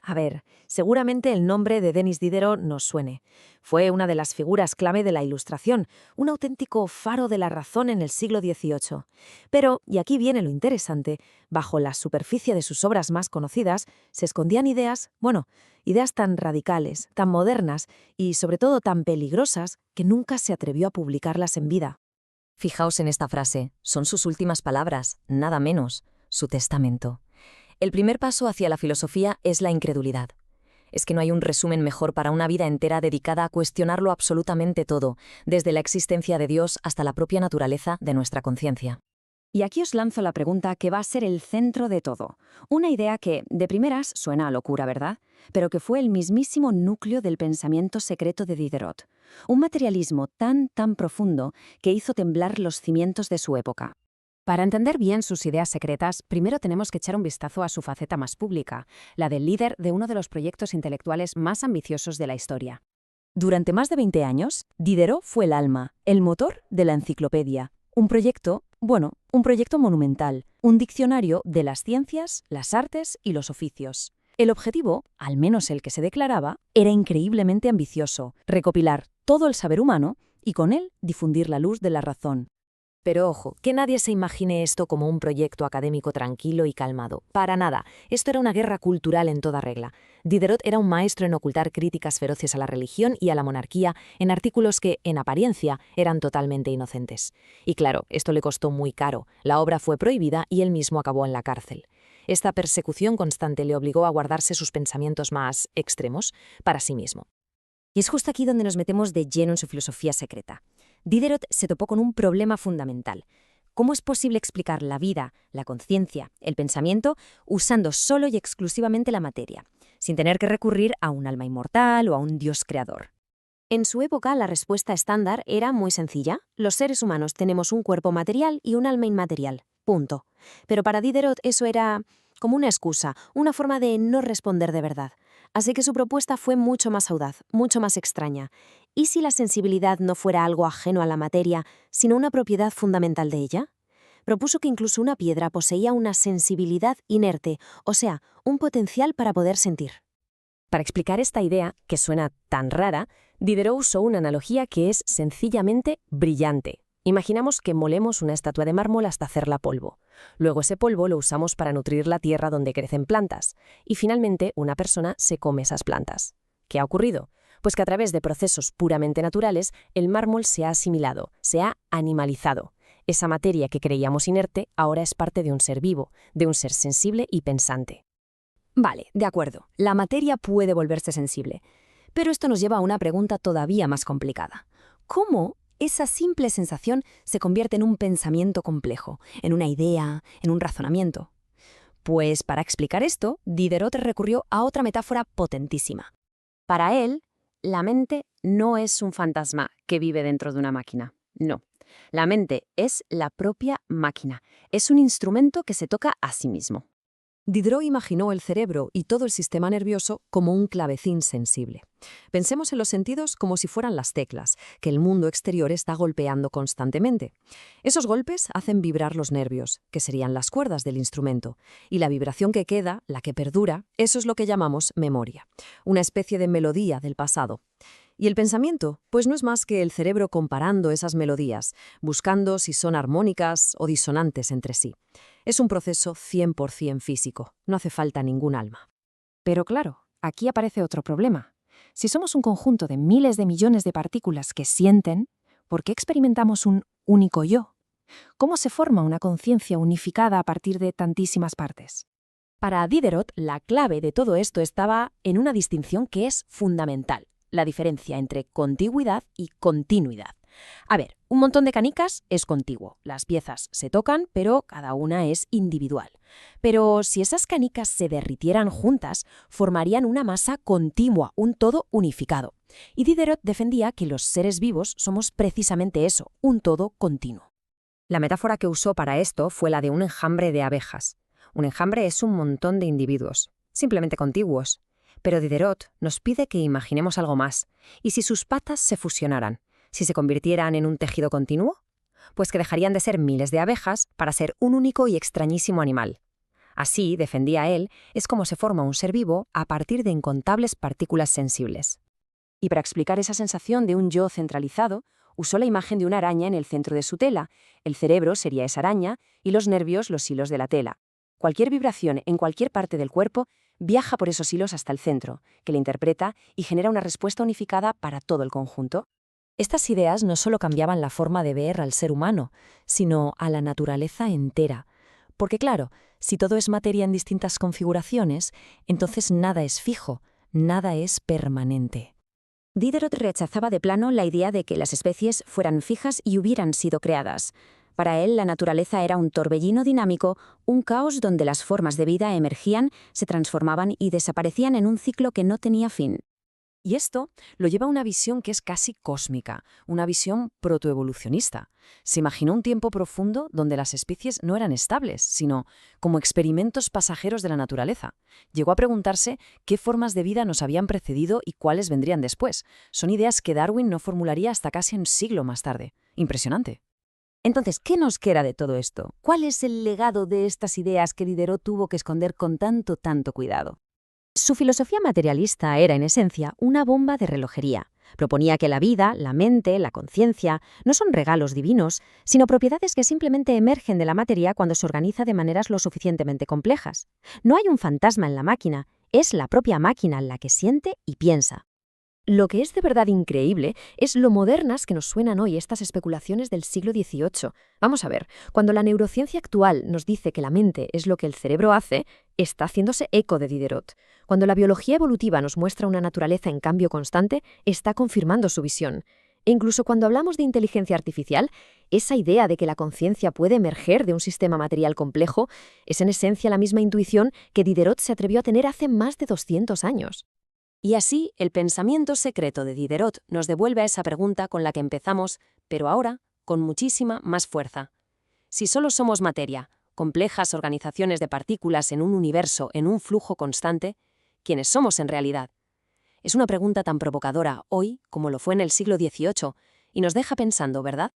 A ver, seguramente el nombre de Denis Diderot nos suene. Fue una de las figuras clave de la Ilustración, un auténtico faro de la razón en el siglo XVIII. Pero, y aquí viene lo interesante, bajo la superficie de sus obras más conocidas se escondían ideas, ideas tan radicales, tan modernas y sobre todo tan peligrosas que nunca se atrevió a publicarlas en vida. Fijaos en esta frase, son sus últimas palabras, nada menos, su testamento. El primer paso hacia la filosofía es la incredulidad. Es que no hay un resumen mejor para una vida entera dedicada a cuestionarlo absolutamente todo, desde la existencia de Dios hasta la propia naturaleza de nuestra conciencia. Y aquí os lanzo la pregunta que va a ser el centro de todo. Una idea que, de primeras, suena a locura, ¿verdad? Pero que fue el mismísimo núcleo del pensamiento secreto de Diderot. Un materialismo tan profundo que hizo temblar los cimientos de su época. Para entender bien sus ideas secretas, primero tenemos que echar un vistazo a su faceta más pública, la del líder de uno de los proyectos intelectuales más ambiciosos de la historia. Durante más de 20 años, Diderot fue el alma, el motor de la enciclopedia. Un proyecto monumental, un diccionario de las ciencias, las artes y los oficios. El objetivo, al menos el que se declaraba, era increíblemente ambicioso: recopilar todo el saber humano y con él difundir la luz de la razón. Pero ojo, que nadie se imagine esto como un proyecto académico tranquilo y calmado. Para nada. Esto era una guerra cultural en toda regla. Diderot era un maestro en ocultar críticas feroces a la religión y a la monarquía en artículos que, en apariencia, eran totalmente inocentes. Y claro, esto le costó muy caro. La obra fue prohibida y él mismo acabó en la cárcel. Esta persecución constante le obligó a guardarse sus pensamientos más extremos para sí mismo. Y es justo aquí donde nos metemos de lleno en su filosofía secreta. Diderot se topó con un problema fundamental. ¿Cómo es posible explicar la vida, la conciencia, el pensamiento, usando solo y exclusivamente la materia, sin tener que recurrir a un alma inmortal o a un Dios creador? En su época, la respuesta estándar era muy sencilla. Los seres humanos tenemos un cuerpo material y un alma inmaterial. Punto. Pero para Diderot eso era como una excusa, una forma de no responder de verdad. Así que su propuesta fue mucho más audaz, mucho más extraña. ¿Y si la sensibilidad no fuera algo ajeno a la materia, sino una propiedad fundamental de ella? Propuso que incluso una piedra poseía una sensibilidad inerte, o sea, un potencial para poder sentir. Para explicar esta idea, que suena tan rara, Diderot usó una analogía que es sencillamente brillante. Imaginamos que molemos una estatua de mármol hasta hacerla polvo. Luego ese polvo lo usamos para nutrir la tierra donde crecen plantas. Y finalmente una persona se come esas plantas. ¿Qué ha ocurrido? Pues que a través de procesos puramente naturales, el mármol se ha asimilado, se ha animalizado. Esa materia que creíamos inerte ahora es parte de un ser vivo, de un ser sensible y pensante. Vale, de acuerdo. La materia puede volverse sensible. Pero esto nos lleva a una pregunta todavía más complicada. ¿Cómo esa simple sensación se convierte en un pensamiento complejo, en una idea, en un razonamiento? Pues para explicar esto, Diderot recurrió a otra metáfora potentísima. Para él, la mente no es un fantasma que vive dentro de una máquina. No. La mente es la propia máquina. Es un instrumento que se toca a sí mismo. Diderot imaginó el cerebro y todo el sistema nervioso como un clavecín sensible. Pensemos en los sentidos como si fueran las teclas, que el mundo exterior está golpeando constantemente. Esos golpes hacen vibrar los nervios, que serían las cuerdas del instrumento, y la vibración que queda, la que perdura, eso es lo que llamamos memoria, una especie de melodía del pasado. ¿Y el pensamiento? Pues no es más que el cerebro comparando esas melodías, buscando si son armónicas o disonantes entre sí. Es un proceso 100% físico, no hace falta ningún alma. Pero claro, aquí aparece otro problema. Si somos un conjunto de miles de millones de partículas que sienten, ¿por qué experimentamos un único yo? ¿Cómo se forma una conciencia unificada a partir de tantísimas partes? Para Diderot, la clave de todo esto estaba en una distinción que es fundamental: la diferencia entre contigüidad y continuidad. A ver, un montón de canicas es contiguo. Las piezas se tocan, pero cada una es individual. Pero si esas canicas se derritieran juntas, formarían una masa continua, un todo unificado. Y Diderot defendía que los seres vivos somos precisamente eso, un todo continuo. La metáfora que usó para esto fue la de un enjambre de abejas. Un enjambre es un montón de individuos, simplemente contiguos. Pero Diderot nos pide que imaginemos algo más. ¿Y si sus patas se fusionaran? ¿Si se convirtieran en un tejido continuo? Pues que dejarían de ser miles de abejas para ser un único y extrañísimo animal. Así, defendía él, es como se forma un ser vivo a partir de incontables partículas sensibles. Y para explicar esa sensación de un yo centralizado, usó la imagen de una araña en el centro de su tela. El cerebro sería esa araña y los nervios los hilos de la tela. Cualquier vibración en cualquier parte del cuerpo viaja por esos hilos hasta el centro, que le interpreta y genera una respuesta unificada para todo el conjunto. Estas ideas no solo cambiaban la forma de ver al ser humano, sino a la naturaleza entera. Porque claro, si todo es materia en distintas configuraciones, entonces nada es fijo, nada es permanente. Diderot rechazaba de plano la idea de que las especies fueran fijas y hubieran sido creadas. Para él, la naturaleza era un torbellino dinámico, un caos donde las formas de vida emergían, se transformaban y desaparecían en un ciclo que no tenía fin. Y esto lo lleva a una visión que es casi cósmica, una visión protoevolucionista. Se imaginó un tiempo profundo donde las especies no eran estables, sino como experimentos pasajeros de la naturaleza. Llegó a preguntarse qué formas de vida nos habían precedido y cuáles vendrían después. Son ideas que Darwin no formularía hasta casi un siglo más tarde. Impresionante. Entonces, ¿qué nos queda de todo esto? ¿Cuál es el legado de estas ideas que Diderot tuvo que esconder con tanto cuidado? Su filosofía materialista era, en esencia, una bomba de relojería. Proponía que la vida, la mente, la conciencia, no son regalos divinos, sino propiedades que simplemente emergen de la materia cuando se organiza de maneras lo suficientemente complejas. No hay un fantasma en la máquina, es la propia máquina la que siente y piensa. Lo que es de verdad increíble es lo modernas que nos suenan hoy estas especulaciones del siglo XVIII. Vamos a ver, cuando la neurociencia actual nos dice que la mente es lo que el cerebro hace, está haciéndose eco de Diderot. Cuando la biología evolutiva nos muestra una naturaleza en cambio constante, está confirmando su visión. E incluso cuando hablamos de inteligencia artificial, esa idea de que la conciencia puede emerger de un sistema material complejo es en esencia la misma intuición que Diderot se atrevió a tener hace más de 200 años. Y así, el pensamiento secreto de Diderot nos devuelve a esa pregunta con la que empezamos, pero ahora con muchísima más fuerza. Si solo somos materia, complejas organizaciones de partículas en un universo en un flujo constante, ¿quiénes somos en realidad? Es una pregunta tan provocadora hoy como lo fue en el siglo XVIII y nos deja pensando, ¿verdad?